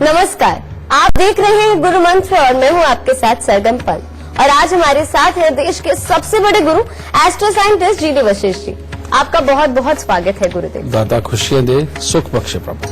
नमस्कार, आप देख रहे हैं गुरु मंत्र और मैं हूं आपके साथ सरगम पल। और आज हमारे साथ है देश के सबसे बड़े गुरु astro scientist GD. Vashishtha ji. आपका बहुत बहुत स्वागत है गुरुदेव। दादा खुशियां दे, सुख बख्शे प्रभु।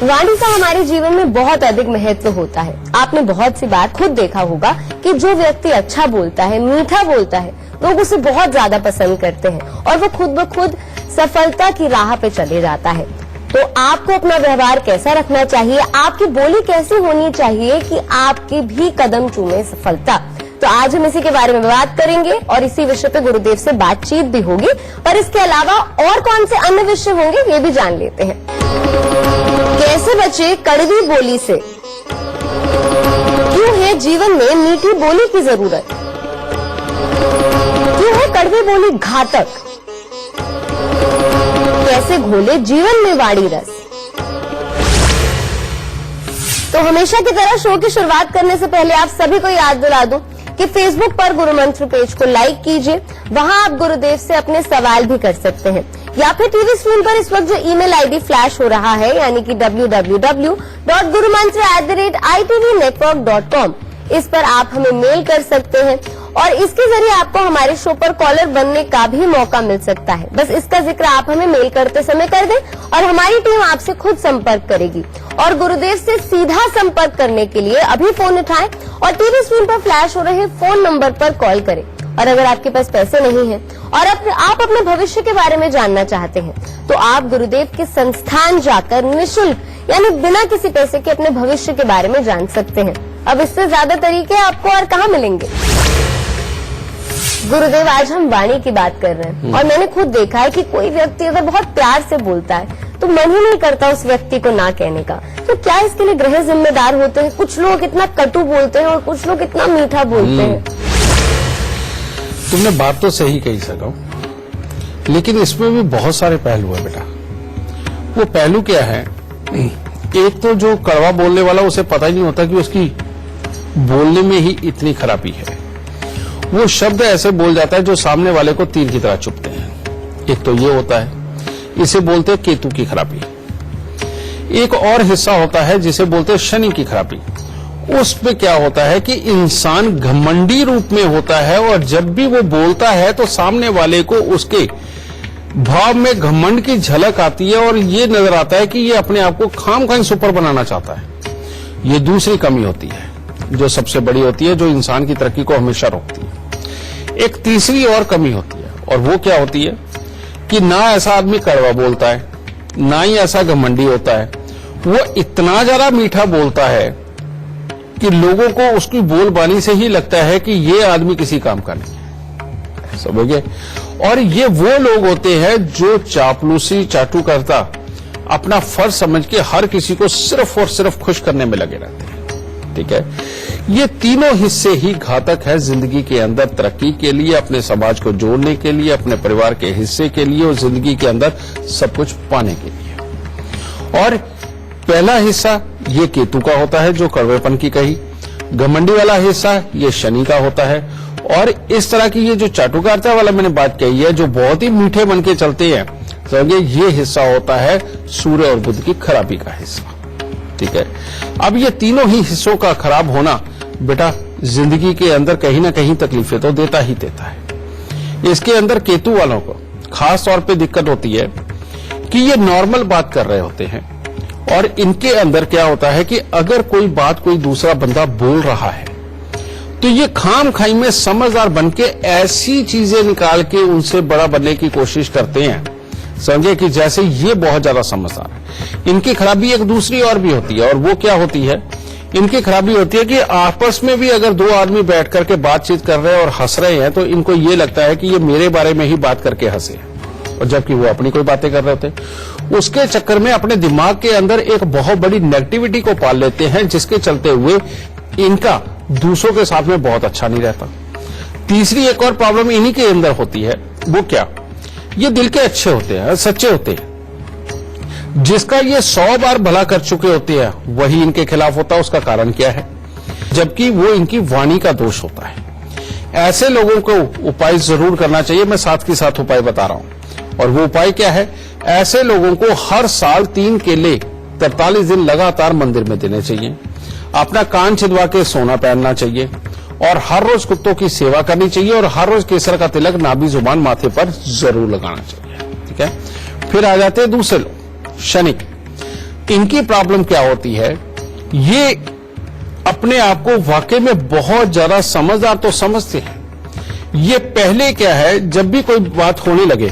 वाणी का हमारे जीवन में बहुत अधिक महत्व होता है। आपने बहुत सी बार खुद देखा होगा कि जो व्यक्ति अच्छा बोलता है, मीठा बोलता है, लोग उसे बहुत ज्यादा पसंद करते हैं और वो खुद ब खुद सफलता की राह पे चले जाता है। तो आपको अपना व्यवहार कैसा रखना चाहिए, आपकी बोली कैसी होनी चाहिए कि आपके भी कदम चूमे सफलता। तो आज हम इसी के बारे में बात करेंगे और इसी विषय पे गुरुदेव से बातचीत भी होगी। पर इसके अलावा और कौन से अन्य विषय होंगे ये भी जान लेते हैं। कैसे बचे कड़वी बोली से, क्यों है जीवन में मीठी बोली की जरूरत, क्यों है कड़वी बोली घातक, कैसे घोले जीवन में वाणी रस। तो हमेशा की तरह शो की शुरुआत करने से पहले आप सभी को याद दिला दूं कि फेसबुक पर गुरु मंत्र पेज को लाइक कीजिए। वहां आप गुरुदेव से अपने सवाल भी कर सकते हैं, या फिर टीवी स्क्रीन पर इस वक्त जो ईमेल आईडी फ्लैश हो रहा है यानी कि www.gurumantra@itvnetwork.com, इस पर आप हमें मेल कर सकते हैं और इसके जरिए आपको हमारे शो पर कॉलर बनने का भी मौका मिल सकता है। बस इसका जिक्र आप हमें मेल करते समय कर दें और हमारी टीम आपसे खुद संपर्क करेगी। और गुरुदेव से सीधा संपर्क करने के लिए अभी फोन उठाएं और टीवी स्क्रीन पर फ्लैश हो रहे फोन नंबर पर कॉल करें। और अगर आपके पास पैसे नहीं हैं और आप अपने भविष्य के बारे में जानना चाहते हैं तो आप गुरुदेव के संस्थान जाकर निःशुल्क यानी बिना किसी पैसे के अपने भविष्य के बारे में जान सकते हैं। अब इससे ज्यादा तरीके आपको और कहाँ मिलेंगे। गुरुदेव, आज हम वाणी की बात कर रहे हैं और मैंने खुद देखा है कि कोई व्यक्ति अगर बहुत प्यार से बोलता है तो मन ही नहीं करता उस व्यक्ति को ना कहने का। तो क्या इसके लिए ग्रह जिम्मेदार होते हैं? कुछ लोग इतना कटु बोलते हैं और कुछ लोग इतना मीठा बोलते हैं। तुमने बात तो सही कही सको, लेकिन इसमें भी बहुत सारे पहलू है बेटा। वो पहलू क्या है, एक तो जो कड़वा बोलने वाला उसे पता ही नहीं होता कि उसकी बोलने में ही इतनी खराबी है। वो शब्द ऐसे बोल जाता है जो सामने वाले को तीर की तरह चुभते हैं। एक तो ये होता है, इसे बोलते हैं केतु की खराबी। एक और हिस्सा होता है जिसे बोलते हैं शनि की खराबी। उसमें क्या होता है कि इंसान घमंडी रूप में होता है और जब भी वो बोलता है तो सामने वाले को उसके भाव में घमंड की झलक आती है और ये नजर आता है कि ये अपने आप को खामखां सुपर बनाना चाहता है। ये दूसरी कमी होती है जो सबसे बड़ी होती है, जो इंसान की तरक्की को हमेशा रोकती है। एक तीसरी और कमी होती है और वो क्या होती है कि ना ऐसा आदमी कड़वा बोलता है, ना ही ऐसा घमंडी होता है, वो इतना ज्यादा मीठा बोलता है कि लोगों को उसकी बोलबानी से ही लगता है कि ये आदमी किसी काम का नहीं है। समझे? और ये वो लोग होते हैं जो चापलूसी चाटू करता अपना फर्ज समझ के हर किसी को सिर्फ और सिर्फ खुश करने में लगे रहते हैं। ठीक है, ये तीनों हिस्से ही घातक है जिंदगी के अंदर तरक्की के लिए, अपने समाज को जोड़ने के लिए, अपने परिवार के हिस्से के लिए और जिंदगी के अंदर सब कुछ पाने के लिए। और पहला हिस्सा ये केतु का होता है जो कड़वेपन की कही, घमंडी वाला हिस्सा ये शनि का होता है, और इस तरह की ये जो चाटुकारिता वाला मैंने बात कही है जो बहुत ही मीठे बन के चलते हैं, समझिए ये हिस्सा होता है सूर्य और बुध की खराबी का हिस्सा। ठीक है, अब ये तीनों ही हिस्सों का खराब होना बेटा जिंदगी के अंदर कहीं ना कहीं तकलीफें तो देता ही देता है। इसके अंदर केतु वालों को खास तौर पे दिक्कत होती है कि ये नॉर्मल बात कर रहे होते हैं और इनके अंदर क्या होता है कि अगर कोई बात कोई दूसरा बंदा बोल रहा है तो ये खाम खाई में समझदार बन के ऐसी चीजें निकाल के उनसे बड़ा बनने की कोशिश करते हैं, समझे, कि जैसे ये बहुत ज्यादा समझदार है। इनकी खराबी एक दूसरी और भी होती है और वो क्या होती है, इनकी खराबी होती है कि आपस में भी अगर दो आदमी बैठ करके बातचीत कर रहे हैं और हंस रहे हैं तो इनको ये लगता है कि ये मेरे बारे में ही बात करके हंसे हैं, और जबकि वो अपनी कोई बातें कर रहे होते हैं। उसके चक्कर में अपने दिमाग के अंदर एक बहुत बड़ी नेगेटिविटी को पाल लेते हैं जिसके चलते हुए इनका दूसरों के साथ में बहुत अच्छा नहीं रहता। तीसरी एक और प्रॉब्लम इन्हीं के अंदर होती है, वो क्या, ये दिल के अच्छे होते हैं, सच्चे होते हैं। जिसका ये 100 बार भला कर चुके होते हैं वही इनके खिलाफ होता है। उसका कारण क्या है, जबकि वो इनकी वाणी का दोष होता है। ऐसे लोगों को उपाय जरूर करना चाहिए, मैं साथ के साथ उपाय बता रहा हूं। और वो उपाय क्या है, ऐसे लोगों को हर साल 3 केले 43 दिन लगातार मंदिर में देने चाहिए। अपना कान छिदवा के सोना पहनना चाहिए और हर रोज कुत्तों की सेवा करनी चाहिए और हर रोज केसर का तिलक नाभि जुबान माथे पर जरूर लगाना चाहिए। ठीक है, फिर आ जाते हैं दूसरे लोग, शनि। इनकी प्रॉब्लम क्या होती है, ये अपने आप को वाकई में बहुत ज्यादा समझदार तो समझते हैं। ये पहले क्या है, जब भी कोई बात होने लगे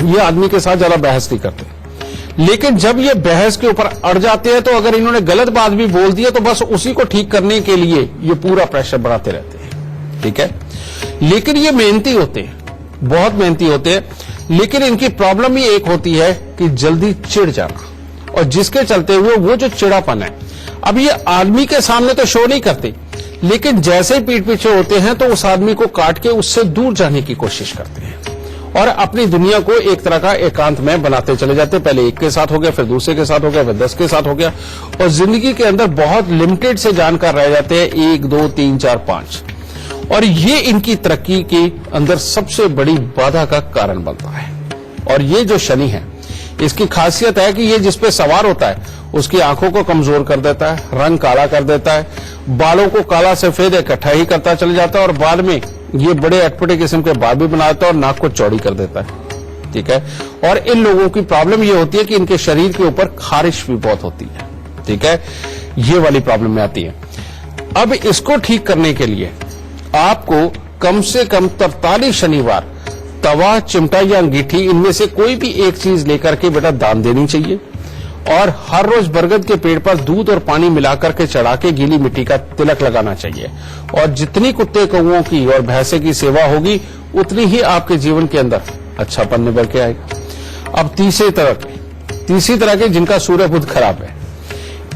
ये आदमी के साथ ज्यादा बहस नहीं करते, लेकिन जब ये बहस के ऊपर अड़ जाते हैं तो अगर इन्होंने गलत बात भी बोल दी है तो बस उसी को ठीक करने के लिए ये पूरा प्रेशर बढ़ाते रहते हैं। ठीक है, लेकिन ये मेहनती होते हैं, बहुत मेहनती होते हैं, लेकिन इनकी प्रॉब्लम ही एक होती है कि जल्दी चिढ़ जाना, और जिसके चलते हुए वो जो चिड़ापन है, अब ये आदमी के सामने तो शो नहीं करते, लेकिन जैसे ही पीठ पीछे होते हैं तो उस आदमी को काट के उससे दूर जाने की कोशिश करते हैं और अपनी दुनिया को एक तरह का एकांत में बनाते चले जाते हैं। पहले एक के साथ हो गया, फिर दूसरे के साथ हो गया, फिर 10 के साथ हो गया, और जिंदगी के अंदर बहुत लिमिटेड से जानकार रह जाते हैं, 1 2 3 4 5, और ये इनकी तरक्की के अंदर सबसे बड़ी बाधा का कारण बनता है। और ये जो शनि है, इसकी खासियत है कि ये जिस पे सवार होता है उसकी आंखों को कमजोर कर देता है, रंग काला कर देता है, बालों को काला सफेद इकट्ठा ही करता चले जाता है, और बाद में ये बड़े अटपटे किस्म के बाल भी बनाता है और नाक को चौड़ी कर देता है। ठीक है, और इन लोगों की प्रॉब्लम ये होती है कि इनके शरीर के ऊपर खारिश भी बहुत होती है। ठीक है, ये वाली प्रॉब्लम में आती है। अब इसको ठीक करने के लिए आपको कम से कम 43 शनिवार तवा, चिमटा या अंगीठी, इनमें से कोई भी एक चीज लेकर के बेटा दान देनी चाहिए, और हर रोज बरगद के पेड़ पर दूध और पानी मिलाकर के चढ़ा के गीली मिट्टी का तिलक लगाना चाहिए। और जितनी कुत्ते कौओं की और भैंसे की सेवा होगी उतनी ही आपके जीवन के अंदर अच्छापन निभर के आएगा। अब तीसरी तरह के जिनका सूर्य बुध खराब है,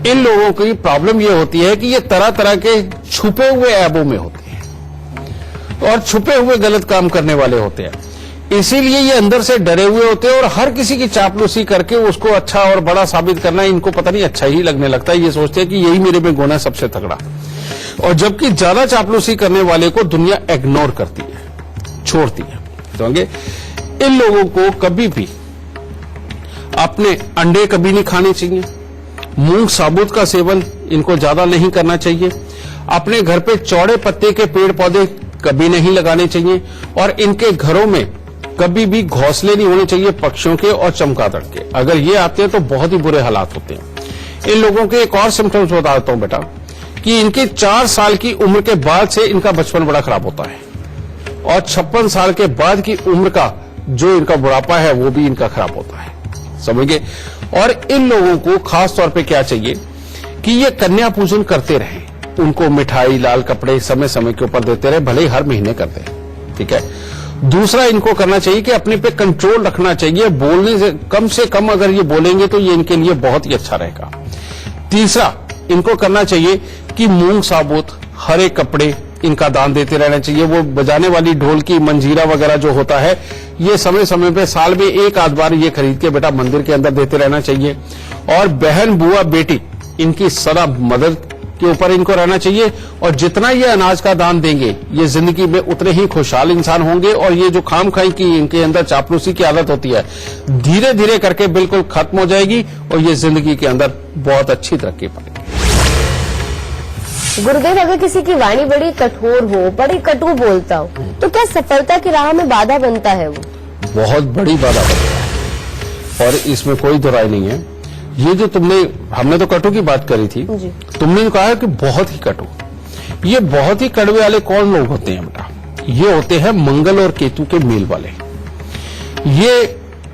इन लोगों की प्रॉब्लम यह होती है कि ये तरह तरह के छुपे हुए ऐबों में होते हैं और छुपे हुए गलत काम करने वाले होते हैं, इसीलिए ये अंदर से डरे हुए होते हैं और हर किसी की चापलूसी करके उसको अच्छा और बड़ा साबित करना इनको पता नहीं अच्छा ही लगने लगता है। ये सोचते हैं कि यही मेरे में गुण है सबसे तगड़ा, और जबकि ज्यादा चापलूसी करने वाले को दुनिया इग्नोर करती है, छोड़ती है। तो इन लोगों को कभी भी अपने अंडे कभी नहीं खाने चाहिए, मूंग साबुत का सेवन इनको ज्यादा नहीं करना चाहिए, अपने घर पे चौड़े पत्ते के पेड़ पौधे कभी नहीं लगाने चाहिए, और इनके घरों में कभी भी घोंसले नहीं होने चाहिए पक्षियों के और चमगादड़ के। अगर ये आते हैं तो बहुत ही बुरे हालात होते हैं। इन लोगों के एक और सिम्टम्स बता देता हूं बेटा, कि इनके 4 साल की उम्र के बाद से इनका बचपन बड़ा खराब होता है, और 56 साल के बाद की उम्र का जो इनका बुढ़ापा है वो भी इनका खराब होता है, समझ गए। और इन लोगों को खास तौर पे क्या चाहिए कि ये कन्या पूजन करते रहें, उनको मिठाई, लाल कपड़े समय समय के ऊपर देते रहे, भले ही हर महीने करते हैं। ठीक है, दूसरा इनको करना चाहिए कि अपने पे कंट्रोल रखना चाहिए, बोलने से कम अगर ये बोलेंगे तो ये इनके लिए बहुत ही अच्छा रहेगा। तीसरा इनको करना चाहिए कि मूंग साबुत, हरे कपड़े इनका दान देते रहना चाहिए। वो बजाने वाली ढोल की मंजीरा वगैरह जो होता है, ये समय समय पे साल में एक आध बार ये खरीद के बेटा मंदिर के अंदर देते रहना चाहिए। और बहन, बुआ, बेटी, इनकी सदा मदद के ऊपर इनको रहना चाहिए, और जितना ये अनाज का दान देंगे ये जिंदगी में उतने ही खुशहाल इंसान होंगे, और ये जो खाम खाई की इनके अंदर चापलूसी की आदत होती है धीरे धीरे करके बिल्कुल खत्म हो जाएगी, और ये जिंदगी के अंदर बहुत अच्छी तरक्की पाएंगे। गुरुदेव, अगर किसी की वाणी बड़ी कठोर हो, बड़ी कटु बोलता हो, तो क्या सफलता की राह में बाधा बनता है? वो बहुत बड़ी बाधा बनता है, और इसमें कोई दो राय नहीं है। ये जो हमने तो कटु की बात करी थी, तुमने कहा कि बहुत ही कटु। ये बहुत ही कड़वे वाले कौन लोग होते हैं बेटा? ये होते हैं मंगल और केतु के मेल वाले। ये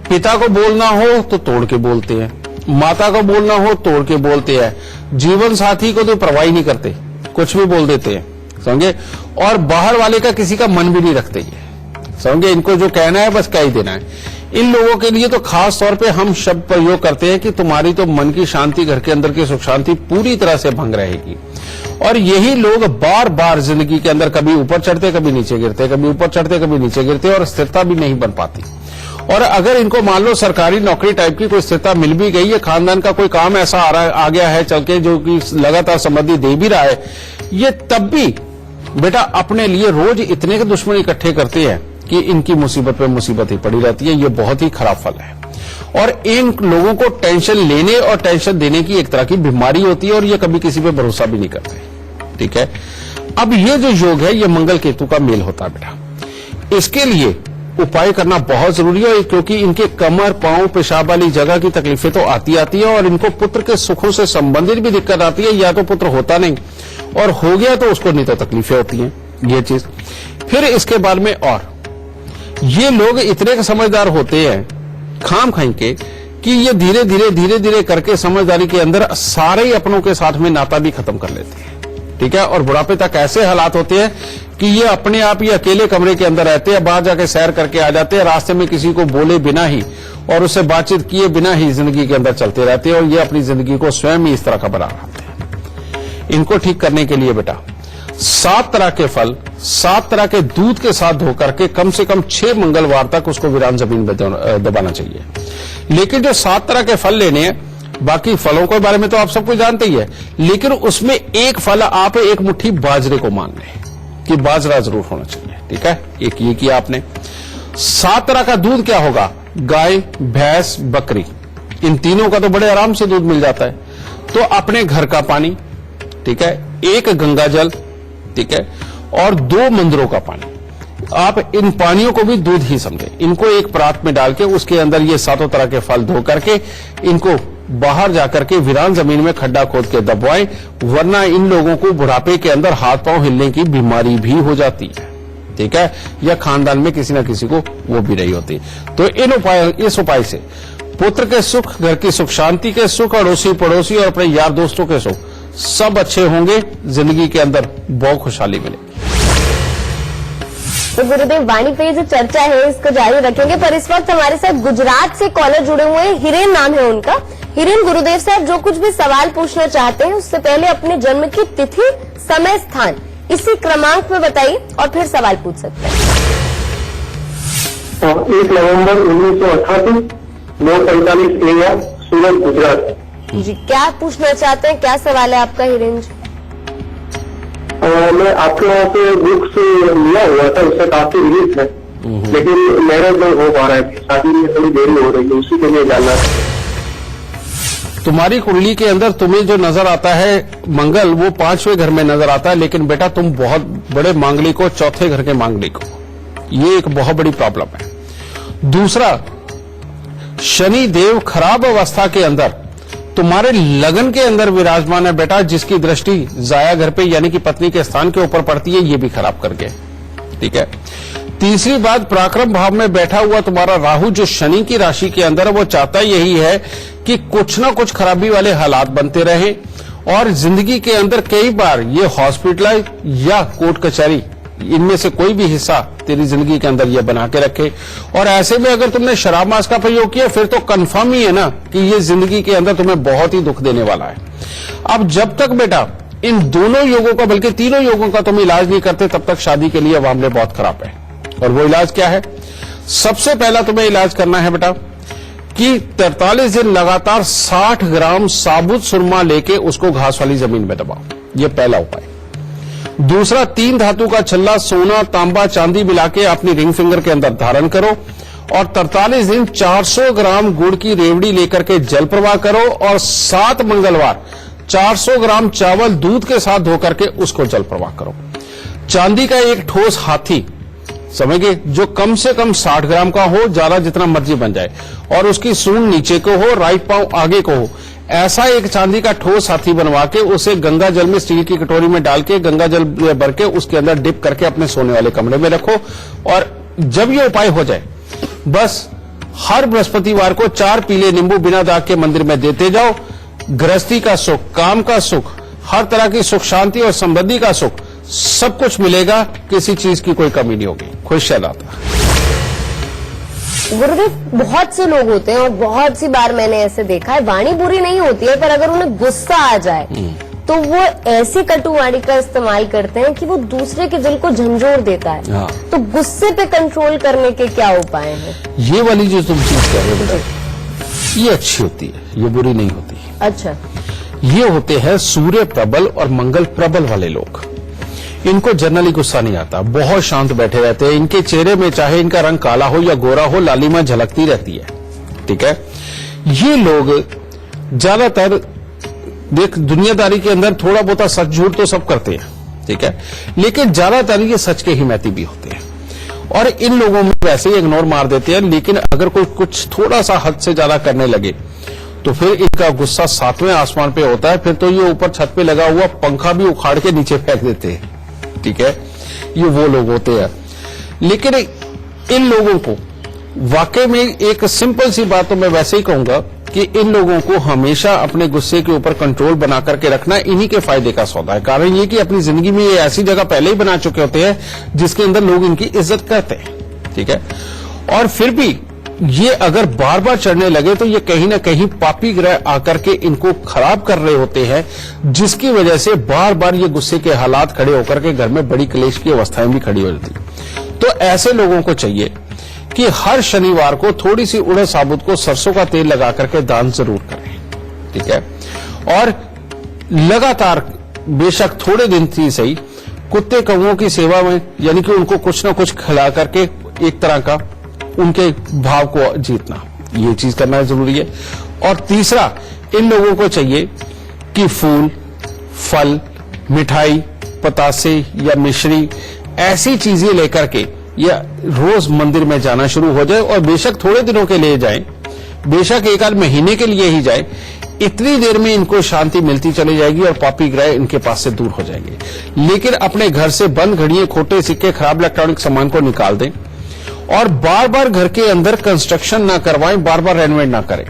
पिता को बोलना हो तो तोड़ के बोलते हैं, माता को बोलना हो तोड़ के बोलते हैं, जीवन साथी को तो परवाह नहीं करते, कुछ भी बोल देते हैं, समझे। और बाहर वाले का किसी का मन भी नहीं रखते ये, समझे। इनको जो कहना है बस कह ही देना है। इन लोगों के लिए तो खास तौर पे हम शब्द प्रयोग करते हैं कि तुम्हारी तो मन की शांति, घर के अंदर की सुख शांति पूरी तरह से भंग रहेगी। और यही लोग बार बार जिंदगी के अंदर कभी ऊपर चढ़ते, कभी नीचे गिरते, कभी ऊपर चढ़ते, कभी नीचे गिरते, और स्थिरता भी नहीं बन पाती। और अगर इनको मान लो सरकारी नौकरी टाइप की कोई स्थिरता मिल भी गई है, खानदान का कोई काम ऐसा आ गया है चल के जो कि लगातार समृद्धि दे भी रहा है, ये तब भी बेटा अपने लिए रोज इतने के दुश्मन इकट्ठे करते हैं कि इनकी मुसीबत पे मुसीबत ही पड़ी रहती है। ये बहुत ही खराब फल है। और इन लोगों को टेंशन लेने और टेंशन देने की एक तरह की बीमारी होती है और ये कभी किसी पे भरोसा भी नहीं करते। ठीक है, अब ये जो योग है ये मंगल केतु का मेल होता है बेटा। इसके लिए उपाय करना बहुत जरूरी है, क्योंकि इनके कमर, पांव, पेशाब वाली जगह की तकलीफें तो आती है और इनको पुत्र के सुखों से संबंधित भी दिक्कत आती है। या तो पुत्र होता नहीं और हो गया तो उसको नहीं तो तकलीफें होती हैं, ये चीज। फिर इसके बाद में और ये लोग इतने समझदार होते हैं खाम खाई के कि ये धीरे धीरे करके समझदारी के अंदर सारे ही अपनों के साथ में नाता भी खत्म कर लेते हैं। ठीक है, और बुढ़ापे तक ऐसे हालात होते हैं कि ये अपने आप ही अकेले कमरे के अंदर रहते हैं, बाहर जाके सैर करके आ जाते हैं, रास्ते में किसी को बोले बिना ही और उससे बातचीत किए बिना ही जिंदगी के अंदर चलते रहते हैं और ये अपनी जिंदगी को स्वयं ही इस तरह का बना रहे हैं। इनको ठीक करने के लिए बेटा 7 तरह के फल 7 तरह के दूध के साथ धो करके कम से कम 6 मंगलवार तक उसको वीरान जमीन में दबाना चाहिए। लेकिन जो 7 तरह के फल लेने हैं, बाकी फलों के बारे में तो आप सबको जानते ही है, लेकिन उसमें एक फल आप एक मुट्ठी बाजरे को मान लें कि बाजरा जरूर होना चाहिए। ठीक है, एक ये किया आपने। 7 तरह का दूध क्या होगा? गाय, भैंस, बकरी, इन तीनों का तो बड़े आराम से दूध मिल जाता है। तो अपने घर का पानी, ठीक है, 1 गंगा जल, ठीक है, और 2 मंदिरों का पानी। आप इन पानियों को भी दूध ही समझे। इनको एक परात में डाल के उसके अंदर ये 7 तरह के फल धो करके इनको बाहर जाकर के वीरान जमीन में खड्डा खोद के दबवाएं, वरना इन लोगों को बुढ़ापे के अंदर हाथ पांव हिलने की बीमारी भी हो जाती है। ठीक है, या खानदान में किसी न किसी को वो भी रही होती। तो इस उपाय से पुत्र के सुख, घर की सुख शांति के सुख, अड़ोसी पड़ोसी और अपने यार दोस्तों के सुख सब अच्छे होंगे, जिंदगी के अंदर बहुत खुशहाली मिलेगी। तो गुरुदेव, वाणी पे जो चर्चा है इसको जारी रखेंगे, पर इस वक्त हमारे साथ गुजरात से कॉलर जुड़े हुए हैं। हिरेन नाम है उनका। हिरेन, गुरुदेव साहब जो कुछ भी सवाल पूछना चाहते हैं उससे पहले अपने जन्म की तिथि, समय, स्थान इसी क्रमांक में बताइए और फिर सवाल पूछ सकते हैं। 1 नवंबर 1988, 9:45 AM, सूरत, गुजरात। जी, क्या पूछना चाहते हैं, क्या सवाल है आपका हिरेन जी? मैं आपके वहाँ पे बुक्स लिया हुआ था, उससे काफी रिलीज है, लेकिन मैरिज नहीं हो पा रहा है, शादी में थोड़ी देरी हो रही है, उसी के लिए जानना है। तुम्हारी कुंडली के अंदर तुम्हें जो नजर आता है मंगल, वो 5वें घर में नजर आता है, लेकिन बेटा तुम बहुत बड़े मांगलिक हो, 4थे घर के मांगलिक हो। ये एक बहुत बड़ी प्रॉब्लम है। दूसरा, शनि देव खराब अवस्था के अंदर तुम्हारे लगन के अंदर विराजमान है बेटा, जिसकी दृष्टि जाया घर पे यानी कि पत्नी के स्थान के ऊपर पड़ती है, ये भी खराब कर गए। ठीक है, तीसरी बात, पराक्रम भाव में बैठा हुआ तुम्हारा राहु जो शनि की राशि के अंदर है, वो चाहता यही है कि कुछ ना कुछ खराबी वाले हालात बनते रहे और जिंदगी के अंदर कई बार ये हॉस्पिटल या कोर्ट कचहरी, इनमें से कोई भी हिस्सा तेरी जिंदगी के अंदर ये बना के रखे। और ऐसे में अगर तुमने शराब मांस का प्रयोग किया फिर तो कंफर्म ही है ना कि ये जिंदगी के अंदर तुम्हें बहुत ही दुख देने वाला है। अब जब तक बेटा इन दोनों योगों का, बल्कि तीनों योगों का तुम इलाज नहीं करते, तब तक शादी के लिए मामले बहुत खराब है। और वो इलाज क्या है? सबसे पहला तुम्हें इलाज करना है बेटा कि 43 दिन लगातार 60 ग्राम साबुत सुरमा लेके उसको घास वाली जमीन में दबाओ। ये पहला उपाय। दूसरा, 3 धातु का छल्ला सोना, तांबा, चांदी मिला के अपनी रिंग फिंगर के अंदर धारण करो और 43 दिन 400 ग्राम गुड़ की रेवड़ी लेकर के जल प्रवाह करो और 7 मंगलवार 400 ग्राम चावल दूध के साथ धो करके उसको जल प्रवाह करो। चांदी का एक ठोस हाथी समझिए, जो कम से कम 60 ग्राम का हो, ज्यादा जितना मर्जी बन जाए, और उसकी सूंड नीचे को हो, राइट पांव आगे को हो, ऐसा एक चांदी का ठोस हाथी बनवा के उसे गंगा जल में स्टील की कटोरी में डाल के गंगा जल भर के उसके अंदर डिप करके अपने सोने वाले कमरे में रखो। और जब ये उपाय हो जाए, बस हर बृहस्पतिवार को 4 पीले नींबू बिना दाग के मंदिर में देते जाओ। गृहस्थी का सुख, काम का सुख, हर तरह की सुख शांति और समृद्धि का सुख सब कुछ मिलेगा, किसी चीज की कोई कमी नहीं होगी। खुशहालाता। गुरुदेव, बहुत से लोग होते हैं और बहुत सी बार मैंने ऐसे देखा है, वाणी बुरी नहीं होती है, पर अगर उन्हें गुस्सा आ जाए तो वो ऐसी कटु वाणी का इस्तेमाल करते हैं कि वो दूसरे के दिल को झंझोर देता है। हाँ। तो गुस्से पे कंट्रोल करने के क्या उपाय हैं? ये वाली जो तुम चीज कह रहे हो बेटा, ये अच्छी होती है, ये बुरी नहीं होती। अच्छा, ये होते हैं सूर्य प्रबल और मंगल प्रबल वाले लोग। इनको जनरली गुस्सा नहीं आता, बहुत शांत बैठे रहते हैं। इनके चेहरे में चाहे इनका रंग काला हो या गोरा हो, लालिमा झलकती रहती है। ठीक है। ये लोग ज्यादातर देख दुनियादारी के अंदर थोड़ा बहुत सच झूठ तो सब करते हैं, ठीक है, लेकिन ज्यादातर ये सच के हिमैती भी होते हैं और इन लोगों में वैसे ही इग्नोर मार देते हैं। लेकिन अगर कोई कुछ थोड़ा सा हद से ज्यादा करने लगे तो फिर इनका गुस्सा 7वें आसमान पे होता है। फिर तो ये ऊपर छत पे लगा हुआ पंखा भी उखाड़ के नीचे फेंक देते हैं, ठीक है। ये वो लोग होते हैं। लेकिन इन लोगों को वाकई में एक सिंपल सी बात तो मैं वैसे ही कहूंगा कि इन लोगों को हमेशा अपने गुस्से के ऊपर कंट्रोल बना करके रखना इन्हीं के फायदे का सौदा है। कारण ये कि अपनी जिंदगी में ये ऐसी जगह पहले ही बना चुके होते हैं जिसके अंदर लोग इनकी इज्जत करते हैं, ठीक है। और फिर भी ये अगर बार बार चढ़ने लगे तो ये कहीं ना कहीं पापी ग्रह आकर के इनको खराब कर रहे होते हैं, जिसकी वजह से बार बार ये गुस्से के हालात खड़े होकर के घर में बड़ी क्लेश की अवस्थाएं भी खड़ी हो जाती। तो ऐसे लोगों को चाहिए कि हर शनिवार को थोड़ी सी उड़द साबुत को सरसों का तेल लगा करके दान जरूर करें, ठीक है। और लगातार बेशक थोड़े दिन थी सही कुत्ते कौओं की सेवा में, यानी कि उनको कुछ ना कुछ खिला करके एक तरह का उनके भाव को जीतना, ये चीज करना जरूरी है। और तीसरा, इन लोगों को चाहिए कि फूल, फल, मिठाई, पतासे या मिश्री ऐसी चीजें लेकर के या रोज मंदिर में जाना शुरू हो जाए। और बेशक थोड़े दिनों के लिए जाए, बेशक एक आध महीने के लिए ही जाए, इतनी देर में इनको शांति मिलती चली जाएगी और पापी ग्रह इनके पास से दूर हो जाएंगे। लेकिन अपने घर से बंद घड़ियां, खोटे सिक्के, खराब इलेक्ट्रॉनिक सामान को निकाल दें और बार बार घर के अंदर कंस्ट्रक्शन ना करवाएं, बार बार रेनोवेट ना करें।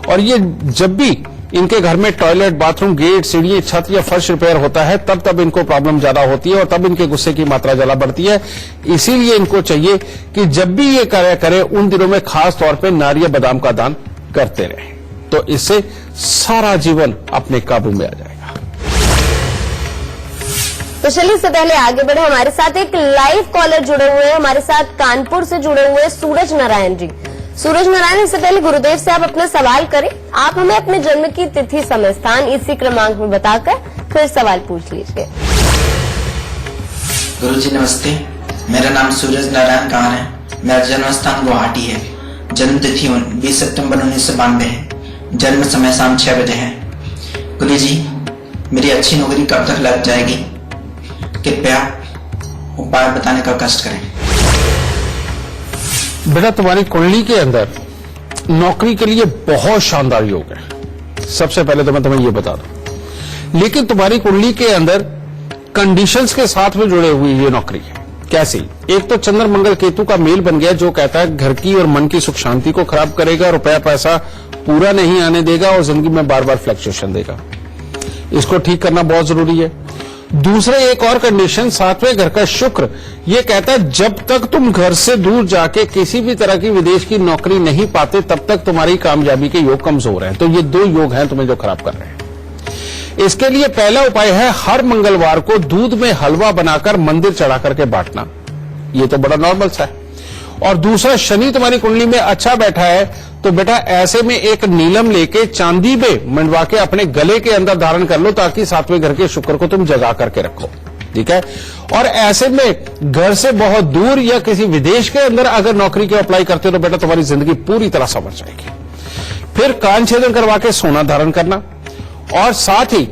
और ये जब भी इनके घर में टॉयलेट, बाथरूम, गेट, सीढ़ी, छत या फर्श रिपेयर होता है तब इनको प्रॉब्लम ज्यादा होती है और तब इनके गुस्से की मात्रा ज्यादा बढ़ती है। इसीलिए इनको चाहिए कि जब भी ये कार्य करें उन दिनों में खास तौर पे नारियल बादाम का दान करते रहें, तो इससे सारा जीवन अपने काबू में आ जाएगा। तो चलिए इससे पहले आगे बढ़े, हमारे साथ एक लाइव कॉलर जुड़े हुए हैं। हमारे साथ कानपुर से जुड़े हुए सूरज नारायण जी। सूरज नारायण, इससे पहले गुरुदेव से आप अपना सवाल करें। आप हमें अपने जन्म की तिथि, समय, स्थान इसी क्रमांक में बताकर फिर सवाल पूछ लीजिए। गुरुजी नमस्ते, मेरा नाम सूरज नारायण कान है। मेरा जन्म स्थान गुवाहाटी है। जन्म तिथि 20 सितंबर 1992 है। जन्म समय शाम 6 बजे है। गुरुजी, मेरी अच्छी नौकरी कब तक लग जाएगी? कृपया उपाय बताने का कष्ट करें। बेटा, तुम्हारी कुंडली के अंदर नौकरी के लिए बहुत शानदार योग है। सबसे पहले तो मैं तुम्हें यह बता दूं, लेकिन तुम्हारी कुंडली के अंदर कंडीशंस के साथ में जुड़े हुई ये नौकरी है। कैसी? एक तो चंद्र मंगल केतु का मेल बन गया जो कहता है घर की और मन की सुख शांति को खराब करेगा, रुपया पैसा पूरा नहीं आने देगा और जिंदगी में बार बार फ्लक्चुएशन देगा। इसको ठीक करना बहुत जरूरी है। दूसरे एक और कंडीशन, 7वें घर का शुक्र, ये कहता है जब तक तुम घर से दूर जाके किसी भी तरह की विदेश की नौकरी नहीं पाते तब तक तुम्हारी कामयाबी के योग कमजोर हैं। तो ये 2 योग हैं तुम्हें जो खराब कर रहे हैं। इसके लिए पहला उपाय है हर मंगलवार को दूध में हलवा बनाकर मंदिर चढ़ा करके बांटना। ये तो बड़ा नॉर्मल सा है। और दूसरा, शनि तुम्हारी कुंडली में अच्छा बैठा है तो बेटा ऐसे में एक नीलम लेके चांदी में मंडवा के अपने गले के अंदर धारण कर लो ताकि 7वें घर के शुक्र को तुम जगा करके रखो, ठीक है। और ऐसे में घर से बहुत दूर या किसी विदेश के अंदर अगर नौकरी के अप्लाई करते हो तो बेटा तुम्हारी जिंदगी पूरी तरह संवर जाएगी। फिर कान छेदन करवा के सोना धारण करना और साथ ही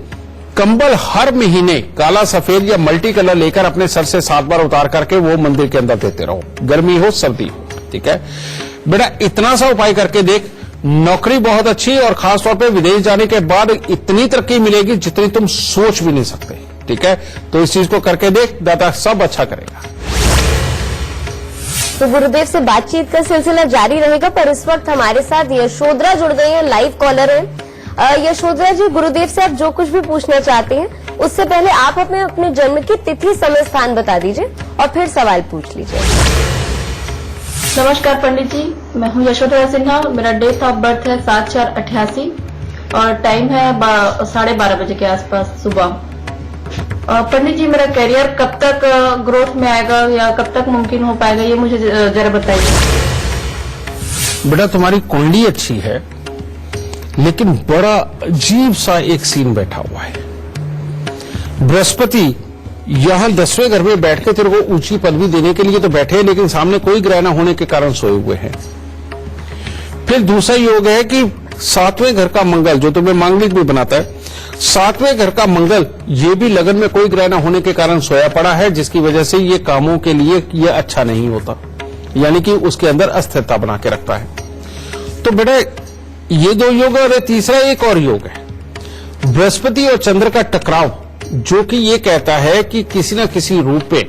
कंबल हर महीने काला, सफेद या मल्टी कलर लेकर अपने सर से 7 बार उतार करके वो मंदिर के अंदर देते रहो, गर्मी हो सर्दी हो, ठीक है। बेटा इतना सा उपाय करके देख, नौकरी बहुत अच्छी है और खासतौर पे विदेश जाने के बाद इतनी तरक्की मिलेगी जितनी तुम सोच भी नहीं सकते, ठीक है। तो इस चीज को करके देख, दाता सब अच्छा करेगा। तो गुरुदेव से बातचीत का सिलसिला जारी रहेगा, पर इस वक्त हमारे साथ यशोधरा जुड़ गई है, लाइव कॉलर है। यशोधरा जी, गुरुदेव से आप जो कुछ भी पूछना चाहते हैं उससे पहले आप हमें अपने जन्म की तिथि, समय, स्थान बता दीजिए और फिर सवाल पूछ लीजिए। नमस्कार पंडित जी, मैं हूँ यशोधरा सिन्हा। मेरा डेट ऑफ बर्थ है 7/4/88 और टाइम है 12:30 बजे के आसपास सुबह। पंडित जी, मेरा करियर कब तक ग्रोथ में आएगा या कब तक मुमकिन हो पाएगा, ये मुझे जरा बताइए। बेटा तुम्हारी कुंडली अच्छी है लेकिन बड़ा अजीब सा एक सीन बैठा हुआ है। बृहस्पति यहां 10वें घर में बैठ के तेरे को ऊंची पदवी देने के लिए तो बैठे हैं, लेकिन सामने कोई ग्रह न होने के कारण सोए हुए हैं। फिर दूसरा योग है कि 7वें घर का मंगल जो तुम्हें मांगलिक भी बनाता है, 7वें घर का मंगल ये भी लगन में कोई ग्रह न होने के कारण सोया पड़ा है, जिसकी वजह से ये कामों के लिए ये अच्छा नहीं होता, यानी कि उसके अंदर अस्थिरता बना के रखता है। तो बेटा ये 2 योग और तीसरा एक और योग है बृहस्पति और चंद्र का टकराव, जो कि ये कहता है कि किसी न किसी रूप में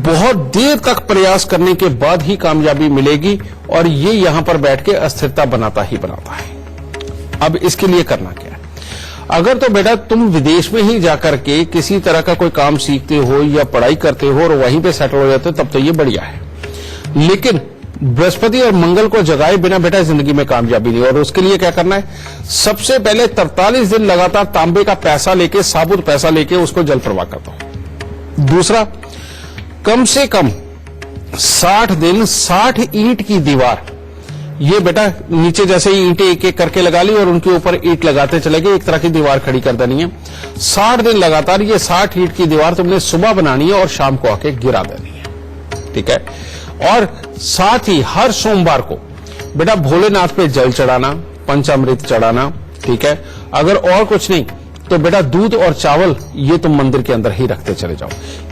बहुत देर तक प्रयास करने के बाद ही कामयाबी मिलेगी, और ये यहां पर बैठ के अस्थिरता बनाता ही बनाता है। अब इसके लिए करना क्या है? अगर तो बेटा तुम विदेश में ही जाकर के किसी तरह का कोई काम सीखते हो या पढ़ाई करते हो और वहीं पे सेटल हो जाते हो, तब तो ये बढ़िया है। लेकिन बृहस्पति और मंगल को जगाए बिना बेटा जिंदगी में कामयाबी नहीं। और उसके लिए क्या करना है? सबसे पहले 43 दिन लगातार तांबे का पैसा लेके, साबुत पैसा लेके उसको जल प्रवाह कर दो। दूसरा, कम से कम 60 दिन 60 ईंट की दीवार, ये बेटा नीचे जैसे ही ईंटें एक एक करके लगा ली और उनके ऊपर ईंट लगाते चले गए, एक तरह की दीवार खड़ी कर देनी है। 60 दिन लगातार ये 60 ईंट की दीवार तुमने सुबह बनानी है और शाम को आके गिरा देनी है, ठीक है। और साथ ही हर सोमवार को बेटा भोलेनाथ पे जल चढ़ाना, पंचामृत चढ़ाना, ठीक है। अगर और कुछ नहीं तो बेटा दूध और चावल ये तुम मंदिर के अंदर ही रखते चले जाओ।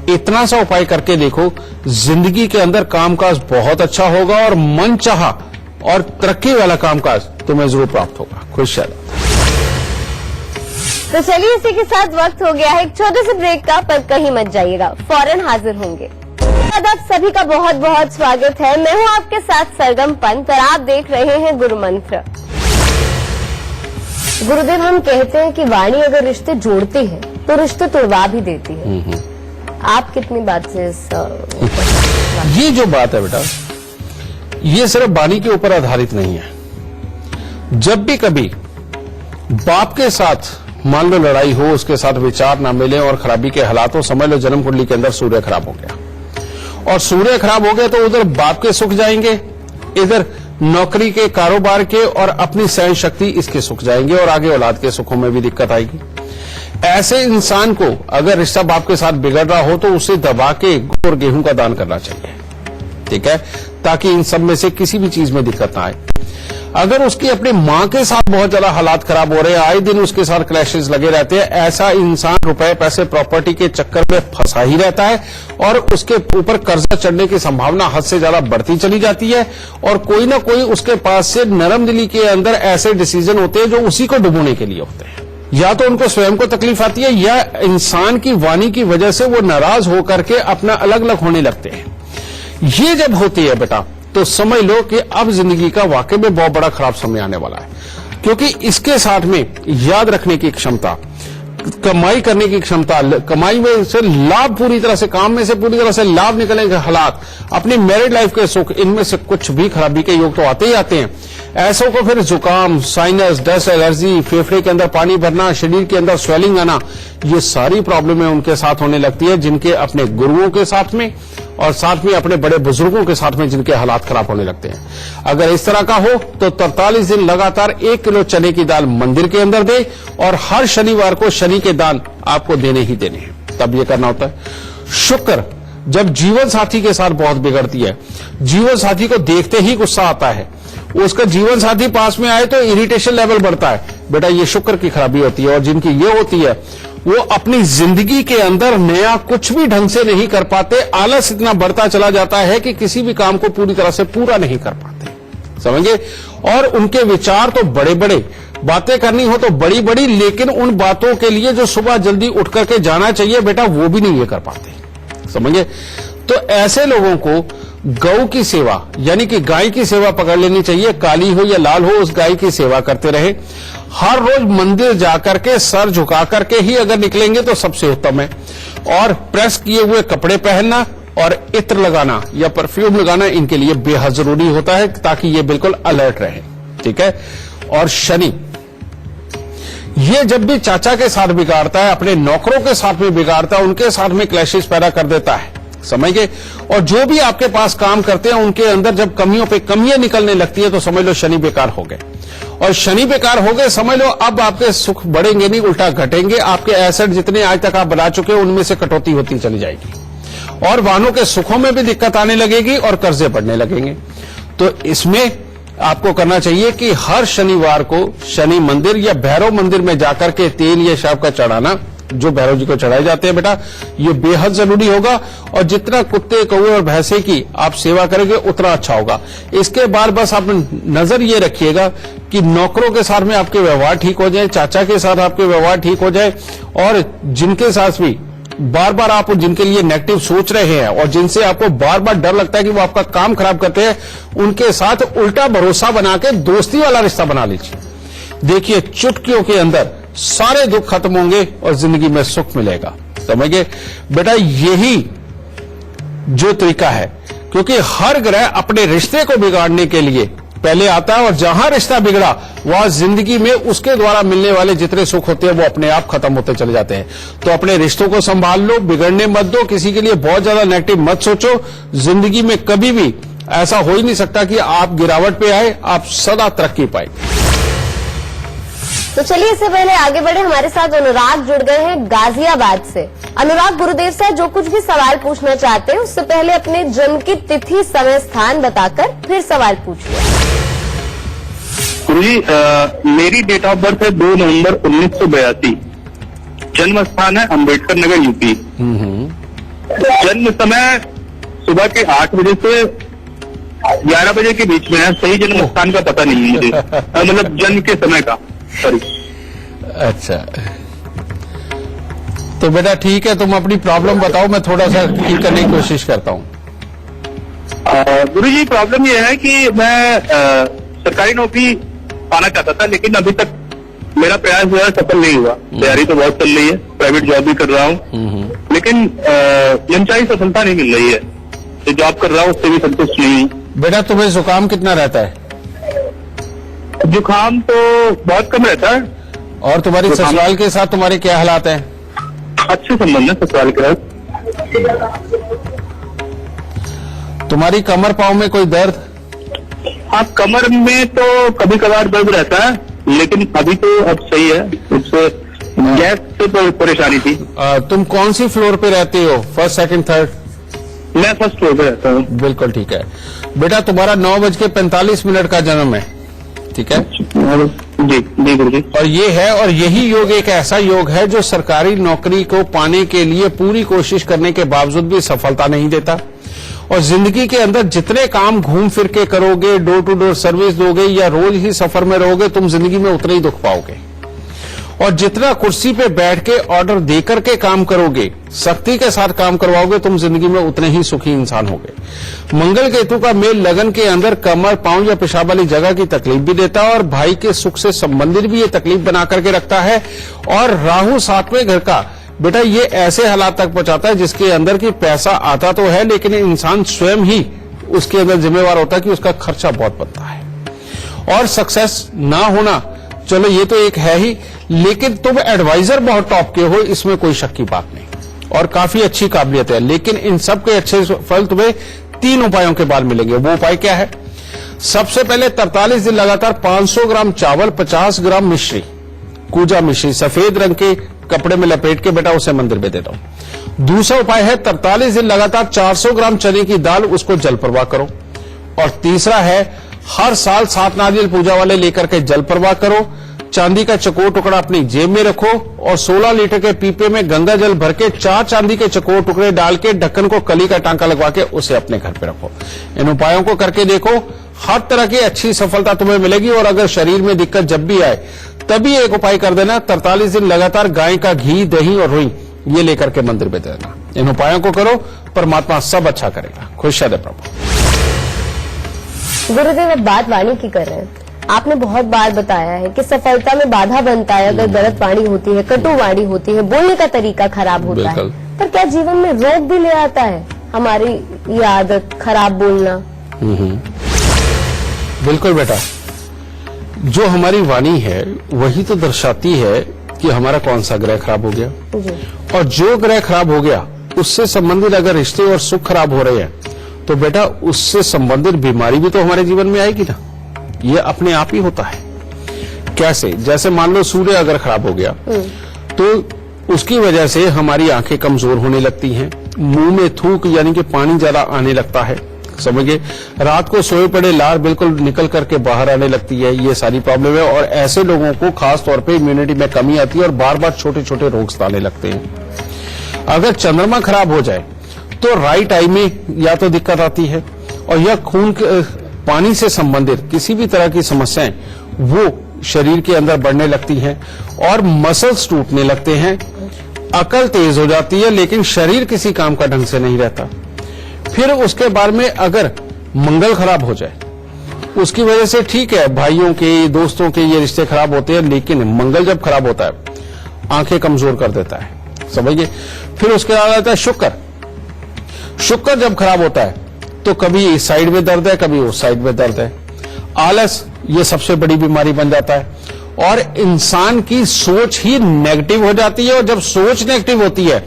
इतना सा उपाय करके देखो, जिंदगी के अंदर कामकाज बहुत अच्छा होगा और मन चाहा और तरक्की वाला कामकाज तुम्हें जरूर प्राप्त होगा। खुश रहो। तो चलिए इसी के साथ वक्त हो गया है एक छोटे से ब्रेक का, पर कहीं मत जाइएगा, फौरन हाजिर होंगे। आप सभी का बहुत बहुत स्वागत है। मैं हूं आपके साथ सरगम पंत और आप देख रहे हैं गुरु मंत्र। गुरुदेव, हम कहते हैं कि वाणी अगर रिश्ते जोड़ती है तो रिश्ते तोड़वा भी देती है। आप कितनी बात से ये जो बात है बेटा, ये सिर्फ वाणी के ऊपर आधारित नहीं है। जब भी कभी बाप के साथ मान लो लड़ाई हो, उसके साथ विचार ना मिले और खराबी के हालात हो, समझ लो जन्म कुंडली के अंदर सूर्य खराब हो गया। और सूर्य खराब हो गया तो उधर बाप के सुख जाएंगे, इधर नौकरी के, कारोबार के और अपनी सहन शक्ति इसके सुख जाएंगे, और आगे औलाद के सुखों में भी दिक्कत आएगी। ऐसे इंसान को अगर रिश्ता बाप के साथ बिगड़ रहा हो तो उसे दबा के गुड़ और गेहूं का दान करना चाहिए, ठीक है, ताकि इन सब में से किसी भी चीज में दिक्कत ना आए। अगर उसकी अपनी मां के साथ बहुत ज्यादा हालात खराब हो रहे हैं, आए दिन उसके साथ क्लैशेस लगे रहते हैं, ऐसा इंसान रुपए पैसे प्रॉपर्टी के चक्कर में फंसा ही रहता है और उसके ऊपर कर्जा चढ़ने की संभावना हद से ज्यादा बढ़ती चली जाती है, और कोई ना कोई उसके पास से नरम दिली के अंदर ऐसे डिसीजन होते हैं जो उसी को डुबोने के लिए होते हैं। या तो उनको स्वयं को तकलीफ आती है या इंसान की वाणी की वजह से वो नाराज होकर के अपना अलग अलग होने लगते हैं। ये जब होती है बेटा तो समझ लो कि अब जिंदगी का वाकई में बहुत बड़ा खराब समय आने वाला है, क्योंकि इसके साथ में याद रखने की क्षमता, कमाई करने की क्षमता, कमाई में से लाभ पूरी तरह से, काम में से पूरी तरह से लाभ निकलने के हालात, अपनी मैरिड लाइफ के सुख, इनमें से कुछ भी खराबी के योग तो आते ही आते हैं। ऐसों को फिर जुकाम, साइनस, डस्ट एलर्जी, फेफड़े के अंदर पानी भरना, शरीर के अंदर स्वेलिंग आना, ये सारी प्रॉब्लमें उनके साथ होने लगती है जिनके अपने गुरुओं के साथ में और साथ में अपने बड़े बुजुर्गों के साथ में जिनके हालात खराब होने लगते हैं। अगर इस तरह का हो तो 43 दिन लगातार 1 किलो चने की दाल मंदिर के अंदर दे, और हर शनिवार को शनि के दान आपको देने ही देने हैं, तब ये करना होता है। शुक्र जब जीवन साथी के साथ बहुत बिगड़ती है, जीवन साथी को देखते ही गुस्सा आता है, उसका जीवन साथी पास में आए तो इरिटेशन लेवल बढ़ता है, बेटा ये शुक्र की खराबी होती है। और जिनकी ये होती है वो अपनी जिंदगी के अंदर नया कुछ भी ढंग से नहीं कर पाते, आलस इतना बढ़ता चला जाता है कि किसी भी काम को पूरी तरह से पूरा नहीं कर पाते, समझे। और उनके विचार तो बड़े बड़े, बातें करनी हो तो बड़ी बड़ी, लेकिन उन बातों के लिए जो सुबह जल्दी उठ करके जाना चाहिए बेटा वो भी नहीं ये कर पाते, समझे। तो ऐसे लोगों को गौ की सेवा यानी कि गाय की सेवा पकड़ लेनी चाहिए, काली हो या लाल हो, उस गाय की सेवा करते रहे। हर रोज मंदिर जाकर के सर झुका करके ही अगर निकलेंगे तो सबसे उत्तम है। और प्रेस किए हुए कपड़े पहनना और इत्र लगाना या परफ्यूम लगाना इनके लिए बेहद जरूरी होता है, ताकि ये बिल्कुल अलर्ट रहे, ठीक है। और शनि ये जब भी चाचा के साथ बिगाड़ता है, अपने नौकरों के साथ में बिगाड़ता है, उनके साथ में क्लैशेस पैदा कर देता है, समझ गए। और जो भी आपके पास काम करते हैं उनके अंदर जब कमियों पे कमियां निकलने लगती है तो समझ लो शनि बेकार हो गए। और शनि बेकार हो गए, समझ लो अब आपके सुख बढ़ेंगे नहीं, उल्टा घटेंगे। आपके एसेट जितने आज तक आप बना चुके हैं उनमें से कटौती होती चली जाएगी, और वाहनों के सुखों में भी दिक्कत आने लगेगी और कर्जे बढ़ने लगेंगे। तो इसमें आपको करना चाहिए कि हर शनिवार को शनि मंदिर या भैरव मंदिर में जाकर के तेल या शराब का चढ़ाना, जो भैरव जी को चढ़ाए जाते हैं बेटा, ये बेहद जरूरी होगा। और जितना कुत्ते, कौवे और भैंसे की आप सेवा करेंगे उतना अच्छा होगा। इसके बाद बस आप नजर ये रखिएगा कि नौकरों के साथ में आपके व्यवहार ठीक हो जाए, चाचा के साथ आपके व्यवहार ठीक हो जाए, और जिनके साथ भी बार बार आप जिनके लिए नेगेटिव सोच रहे हैं और जिनसे आपको बार बार डर लगता है कि वो आपका काम खराब करते हैं, उनके साथ उल्टा भरोसा बना के दोस्ती वाला रिश्ता बना लीजिए। देखिए चुटकियों के अंदर सारे दुख खत्म होंगे और जिंदगी में सुख मिलेगा। समझ गए बेटा, यही जो तरीका है, क्योंकि हर ग्रह अपने रिश्ते को बिगाड़ने के लिए पहले आता है, और जहां रिश्ता बिगड़ा वहां जिंदगी में उसके द्वारा मिलने वाले जितने सुख होते हैं वो अपने आप खत्म होते चले जाते हैं। तो अपने रिश्तों को संभाल लो, बिगड़ने मत दो, किसी के लिए बहुत ज्यादा नेगेटिव मत सोचो। जिंदगी में कभी भी ऐसा हो ही नहीं सकता कि आप गिरावट पे आए, आप सदा तरक्की पाए। तो चलिए इससे पहले आगे बढ़े, हमारे साथ अनुराग जुड़ गए हैं गाजियाबाद से। अनुराग, गुरुदेव से जो कुछ भी सवाल पूछना चाहते हैं उससे पहले अपने जन्म की तिथि, समय, स्थान बताकर फिर सवाल पूछिए। गुरुजी, मेरी डेट ऑफ बर्थ है 2 नवंबर 1982। जन्म स्थान है अम्बेडकर नगर, यूपी। जन्म समय सुबह के 8 बजे से 11 बजे के बीच में है। सही जन्म स्थान का पता नहीं है मुझे, मतलब जन्म के समय का, सॉरी। अच्छा, तो बेटा ठीक है, तुम अपनी प्रॉब्लम बताओ, मैं थोड़ा सा ठीक करने की कोशिश करता हूँ। गुरुजी, प्रॉब्लम यह है कि मैं सरकारी नौकरी पाना चाहता था, लेकिन अभी तक मेरा प्रयास जो है सफल नहीं हुआ। तैयारी तो बहुत चल रही है, प्राइवेट जॉब भी कर रहा हूँ, लेकिन मनचाही सफलता नहीं मिल रही है। जो जॉब कर रहा हूँ उससे भी संतुष्ट नहीं हूँ। बेटा तुम्हें जुकाम कितना रहता है? जुकाम तो बहुत कम रहता है। और तुम्हारी ससुराल के साथ तुम्हारे क्या हालात हैं? अच्छे संबंध है ससुराल के साथ। तुम्हारी कमर पांव में कोई दर्द? हाँ, कमर में तो कभी कभार दर्द रहता है, लेकिन अभी तो अब सही है। उससे गैस से तो परेशानी थी। तुम कौन सी फ्लोर पे रहते हो, फर्स्ट, सेकंड, थर्ड? मैं फर्स्ट फ्लोर पे रहता हूँ। बिल्कुल ठीक है बेटा, तुम्हारा 9:45 का जन्म है, ठीक है? जी जी गुरुजी। और ये है, और यही योग एक ऐसा योग है जो सरकारी नौकरी को पाने के लिए पूरी कोशिश करने के बावजूद भी सफलता नहीं देता। और जिंदगी के अंदर जितने काम घूम फिर के करोगे, डोर टू डोर सर्विस दोगे या रोज ही सफर में रहोगे, तुम जिंदगी में उतने ही दुख पाओगे। और जितना कुर्सी पे बैठ के ऑर्डर देकर के काम करोगे, सख्ती के साथ काम करवाओगे, तुम जिंदगी में उतने ही सुखी इंसान होगे। मंगल केतु का मेल लगन के अंदर कमर, पांव या पेशाब वाली जगह की तकलीफ भी देता है, और भाई के सुख से संबंधित भी ये तकलीफ बना करके रखता है। और राहु 7वें घर का बेटा ये ऐसे हालात तक पहुंचाता है जिसके अंदर की पैसा आता तो है, लेकिन इंसान स्वयं ही उसके अंदर जिम्मेवार होता है कि उसका खर्चा बहुत बनता है। और सक्सेस ना होना, चलो ये तो एक है ही, लेकिन तुम एडवाइजर बहुत टॉप के हो, इसमें कोई शक की बात नहीं, और काफी अच्छी काबिलियत है। लेकिन इन सब के अच्छे फल तुम्हें 3 उपायों के बाद मिलेंगे। वो उपाय क्या है? सबसे पहले 43 दिन लगातार 500 ग्राम चावल, 50 ग्राम मिश्री, कूजा मिश्री सफेद रंग के कपड़े में लपेट के बेटा उसे मंदिर में दे दो। दूसरा उपाय है 43 दिन लगातार 400 ग्राम चने की दाल, उसको जल प्रवाह करो। और तीसरा है हर साल 7 नारियल पूजा वाले लेकर के जल प्रवाह करो। चांदी का चकोर टुकड़ा अपनी जेब में रखो और 16 लीटर के पीपे में गंगा जल भर के 4 चांदी के चकोर टुकड़े डाल के ढक्कन को कली का टांका लगवा के उसे अपने घर पे रखो। इन उपायों को करके देखो, हर तरह की अच्छी सफलता तुम्हें मिलेगी। और अगर शरीर में दिक्कत जब भी आए तभी एक उपाय कर देना, 43 दिन लगातार गाय का घी, दही और रुई ये लेकर के मंदिर में देना। इन उपायों को करो, परमात्मा सब अच्छा करेगा। खुश रहे प्रभु। गुरुदेव, अब बात वाणी की कर रहे हैं। आपने बहुत बार बताया है कि सफलता में बाधा बनता है अगर गलत वाणी होती है, कटु वाणी होती है, बोलने का तरीका खराब होता है। पर क्या जीवन में रोग भी ले आता है हमारी ये आदत, खराब बोलना? बिल्कुल बेटा, जो हमारी वाणी है वही तो दर्शाती है कि हमारा कौन सा ग्रह खराब हो गया। और जो ग्रह खराब हो गया उससे संबंधित अगर रिश्ते और सुख खराब हो रहे हैं तो बेटा उससे संबंधित बीमारी भी तो हमारे जीवन में आएगी ना। ये अपने आप ही होता है। कैसे? जैसे मान लो सूर्य अगर खराब हो गया तो उसकी वजह से हमारी आंखें कमजोर होने लगती हैं, मुंह में थूक यानी कि पानी ज्यादा आने लगता है, समझ गए। रात को सोए पड़े लार बिल्कुल निकल करके बाहर आने लगती है, ये सारी प्रॉब्लम है। और ऐसे लोगों को खास तौर पे इम्यूनिटी में कमी आती है और बार बार छोटे छोटे रोग सताने लगते हैं। अगर चंद्रमा खराब हो जाए तो राइट आई में या तो दिक्कत आती है, और यह खून पानी से संबंधित किसी भी तरह की समस्याएं वो शरीर के अंदर बढ़ने लगती हैं और मसल्स टूटने लगते हैं, अकल तेज हो जाती है, लेकिन शरीर किसी काम का ढंग से नहीं रहता। फिर उसके बाद में अगर मंगल खराब हो जाए, उसकी वजह से ठीक है भाइयों के दोस्तों के ये रिश्ते खराब होते हैं, लेकिन मंगल जब खराब होता है आंखें कमजोर कर देता है, समझिए। फिर उसके बाद आता है शुक्र। शुक्र जब खराब होता है तो कभी इस साइड में दर्द है, कभी उस साइड में दर्द है। आलस ये सबसे बड़ी बीमारी बन जाता है और इंसान की सोच ही नेगेटिव हो जाती है। और जब सोच नेगेटिव होती है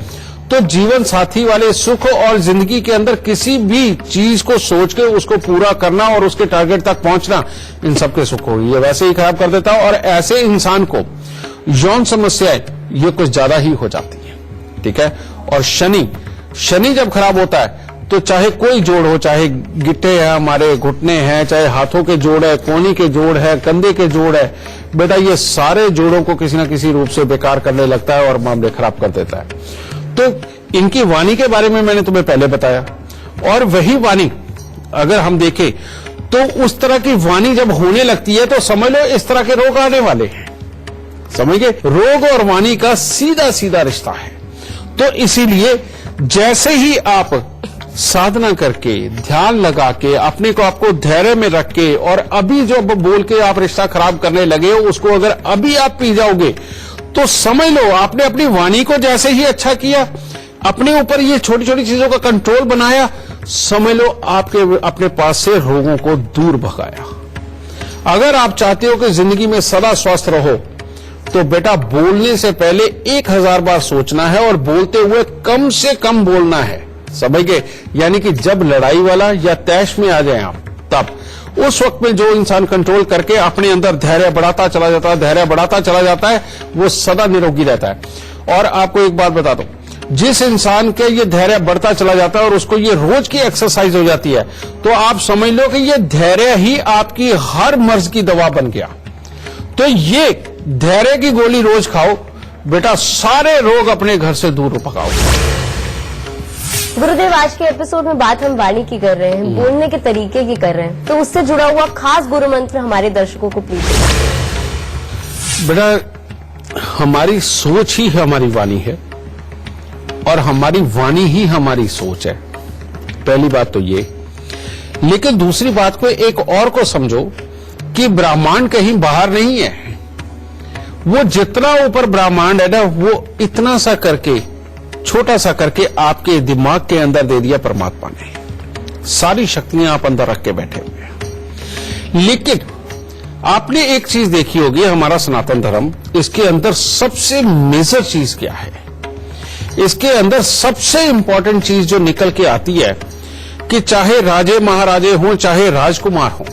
तो जीवन साथी वाले सुख और जिंदगी के अंदर किसी भी चीज को सोच के उसको पूरा करना और उसके टारगेट तक पहुंचना, इन सबके सुख को ये वैसे ही खराब कर देता है। और ऐसे इंसान को यौन समस्याएं ये कुछ ज्यादा ही हो जाती है, ठीक है। और शनि जब खराब होता है तो चाहे कोई जोड़ हो, चाहे गिट्टे हैं, हमारे घुटने हैं, चाहे हाथों के जोड़ है, कोहनी के जोड़ है, कंधे के जोड़ है, बेटा ये सारे जोड़ों को किसी न किसी रूप से बेकार करने लगता है और मामले खराब कर देता है। तो इनकी वाणी के बारे में मैंने तुम्हें पहले बताया, और वही वाणी अगर हम देखें तो उस तरह की वाणी जब होने लगती है तो समझ लो इस तरह के रोग आने वाले हैं, समझ गए। रोग और वाणी का सीधा सीधा रिश्ता है। तो इसीलिए जैसे ही आप साधना करके, ध्यान लगा के, अपने को आपको धैर्य में रख के, और अभी जो बोल के आप रिश्ता खराब करने लगे हो उसको अगर अभी आप पी जाओगे तो समझ लो आपने अपनी वाणी को जैसे ही अच्छा किया, अपने ऊपर ये छोटी छोटी चीजों का कंट्रोल बनाया, समझ लो आपके अपने पास से रोगों को दूर भगाया। अगर आप चाहते हो कि जिंदगी में सदा स्वस्थ रहो तो बेटा बोलने से पहले 1000 बार सोचना है और बोलते हुए कम से कम बोलना है, समझ गए। यानी कि जब लड़ाई वाला या तैश में आ जाए आप, तब उस वक्त में जो इंसान कंट्रोल करके अपने अंदर धैर्य बढ़ाता चला जाता है, वो सदा निरोगी रहता है। और आपको एक बात बता दो, जिस इंसान के ये धैर्य बढ़ता चला जाता है और उसको ये रोज की एक्सरसाइज हो जाती है, तो आप समझ लो कि ये धैर्य ही आपकी हर मर्ज की दवा बन गया। तो ये धैर्य की गोली रोज खाओ बेटा, सारे रोग अपने घर से दूर भगाओ। गुरुदेव, आज के एपिसोड में बात हम वाणी की कर रहे हैं, बोलने के तरीके की कर रहे हैं, तो उससे जुड़ा हुआ खास गुरु मंत्र हमारे दर्शकों को प्लीज। बेटा हमारी सोच ही हमारी वाणी है और हमारी वाणी ही हमारी सोच है, पहली बात तो ये। लेकिन दूसरी बात को एक और को समझो कि ब्रह्मांड कहीं बाहर नहीं है। वो जितना ऊपर ब्रह्मांड है ना, वो इतना सा करके, छोटा सा करके आपके दिमाग के अंदर दे दिया परमात्मा ने। सारी शक्तियां आप अंदर रख के बैठे हुए हैं। लेकिन आपने एक चीज देखी होगी, हमारा सनातन धर्म, इसके अंदर सबसे मेजर चीज क्या है? इसके अंदर सबसे इंपॉर्टेंट चीज जो निकल के आती है कि चाहे राजे महाराजे हों, चाहे राजकुमार हों,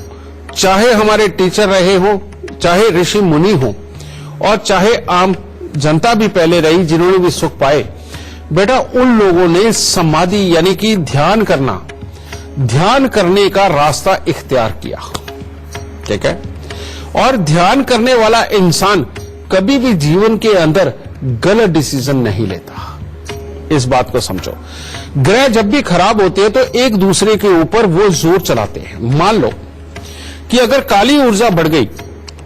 चाहे हमारे टीचर रहे हों, चाहे ऋषि मुनि हों, और चाहे आम जनता भी पहले रही जिन्होंने भी सुख पाए, बेटा उन लोगों ने समाधि यानी कि ध्यान करने का रास्ता इख्तियार किया, ठीक है। और ध्यान करने वाला इंसान कभी भी जीवन के अंदर गलत डिसीजन नहीं लेता, इस बात को समझो। ग्रह जब भी खराब होते हैं तो एक दूसरे के ऊपर वो जोर चलाते हैं। मान लो कि अगर काली ऊर्जा बढ़ गई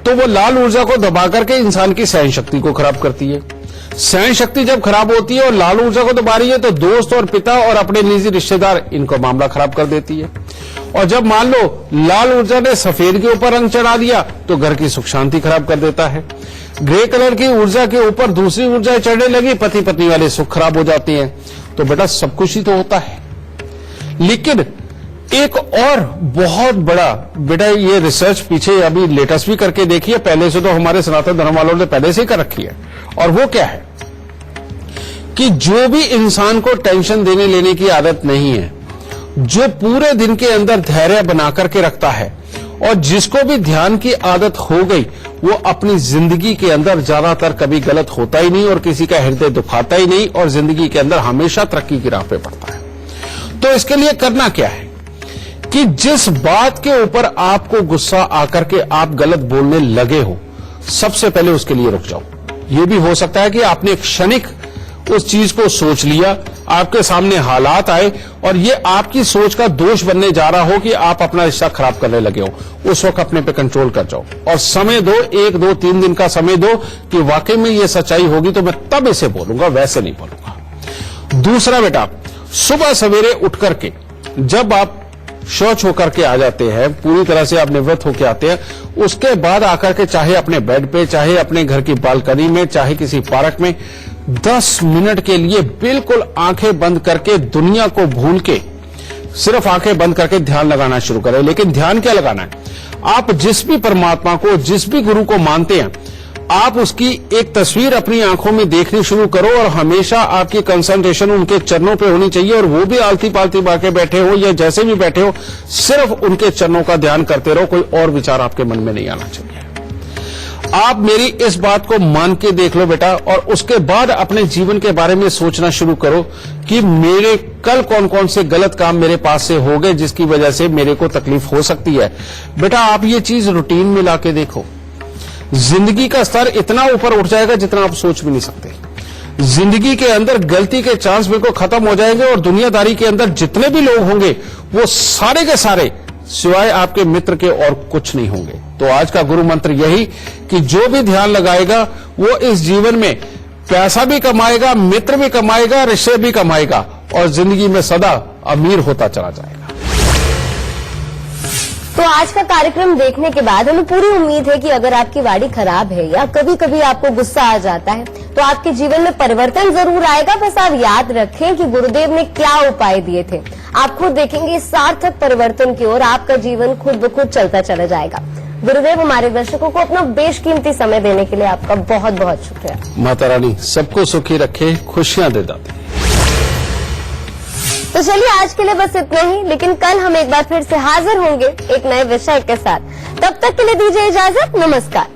तो वो लाल ऊर्जा को दबा करके इंसान की सहन शक्ति को खराब करती है। सहन शक्ति जब खराब होती है और लाल ऊर्जा को दबा रही है तो दोस्त और पिता और अपने निजी रिश्तेदार, इनको मामला खराब कर देती है। और जब मान लो लाल ऊर्जा ने सफेद के ऊपर रंग चढ़ा दिया तो घर की सुख शांति खराब कर देता है। ग्रे कलर की ऊर्जा के ऊपर दूसरी ऊर्जा चढ़ने लगी, पति पत्नी वाले सुख खराब हो जाते हैं। तो बेटा सब कुछ ही तो होता है। लेकिन एक और बहुत बड़ा, बेटा ये रिसर्च पीछे अभी लेटेस्ट भी करके देखिए, पहले से तो हमारे सनातन धर्म वालों ने पहले से ही कर रखी है। और वो क्या है कि जो भी इंसान को टेंशन देने लेने की आदत नहीं है, जो पूरे दिन के अंदर धैर्य बना करके रखता है, और जिसको भी ध्यान की आदत हो गई, वो अपनी जिंदगी के अंदर ज्यादातर कभी गलत होता ही नहीं और किसी का हृदय दुखाता ही नहीं और जिंदगी के अंदर हमेशा तरक्की की राह पे बढ़ता है। तो इसके लिए करना क्या है कि जिस बात के ऊपर आपको गुस्सा आकर के आप गलत बोलने लगे हो, सबसे पहले उसके लिए रुक जाओ। यह भी हो सकता है कि आपने एक क्षणिक उस चीज को सोच लिया, आपके सामने हालात आए और ये आपकी सोच का दोष बनने जा रहा हो कि आप अपना रिश्ता खराब करने लगे हो। उस वक्त अपने पे कंट्रोल कर जाओ और समय दो, 1, 2, 3 दिन का समय दो कि वाकई में ये सच्चाई होगी तो मैं तब इसे बोलूंगा, वैसे नहीं बोलूंगा। दूसरा बेटा, सुबह सवेरे उठ करके जब आप शौच होकर के आ जाते हैं, पूरी तरह से आप निवृत्त होकर आते हैं, उसके बाद आकर के चाहे अपने बेड पे, चाहे अपने घर की बालकनी में, चाहे किसी पार्क में 10 मिनट के लिए बिल्कुल आंखें बंद करके, दुनिया को भूल के सिर्फ आंखें बंद करके ध्यान लगाना शुरू करें। लेकिन ध्यान क्या लगाना है? आप जिस भी परमात्मा को, जिस भी गुरु को मानते हैं, आप उसकी एक तस्वीर अपनी आंखों में देखनी शुरू करो और हमेशा आपकी कंसंट्रेशन उनके चरणों पे होनी चाहिए। और वो भी आलती पालती बाके बैठे हो या जैसे भी बैठे हो, सिर्फ उनके चरणों का ध्यान करते रहो, कोई और विचार आपके मन में नहीं आना चाहिए। आप मेरी इस बात को मान के देख लो बेटा, और उसके बाद अपने जीवन के बारे में सोचना शुरू करो कि मेरे कल कौन कौन से गलत काम मेरे पास से हो गए जिसकी वजह से मेरे को तकलीफ हो सकती है। बेटा आप ये चीज रूटीन में लाके देखो, जिंदगी का स्तर इतना ऊपर उठ जाएगा जितना आप सोच भी नहीं सकते। जिंदगी के अंदर गलती के चांस बिल्कुल खत्म हो जाएंगे और दुनियादारी के अंदर जितने भी लोग होंगे वो सारे के सारे सिवाय आपके मित्र के और कुछ नहीं होंगे। तो आज का गुरु मंत्र यही कि जो भी ध्यान लगाएगा वो इस जीवन में पैसा भी कमाएगा, मित्र भी कमाएगा, रिश्ते भी कमाएगा और जिंदगी में सदा अमीर होता चला जाएगा। तो आज का कार्यक्रम देखने के बाद हमें पूरी उम्मीद है कि अगर आपकी वाणी खराब है या कभी कभी आपको गुस्सा आ जाता है तो आपके जीवन में परिवर्तन जरूर आएगा। बस आप याद रखें कि गुरुदेव ने क्या उपाय दिए थे। आप खुद देखेंगे सार्थक परिवर्तन की ओर आपका जीवन खुद ब खुद चलता चला जाएगा। गुरुदेव, हमारे दर्शकों को अपना बेशकीमती समय देने के लिए आपका बहुत बहुत शुक्रिया। माता रानी सबको सुखी रखे, खुशियां दे दाती। तो चलिए आज के लिए बस इतना ही, लेकिन कल हम एक बार फिर से हाजिर होंगे एक नए विषय के साथ। तब तक के लिए दीजिए इजाजत, नमस्कार।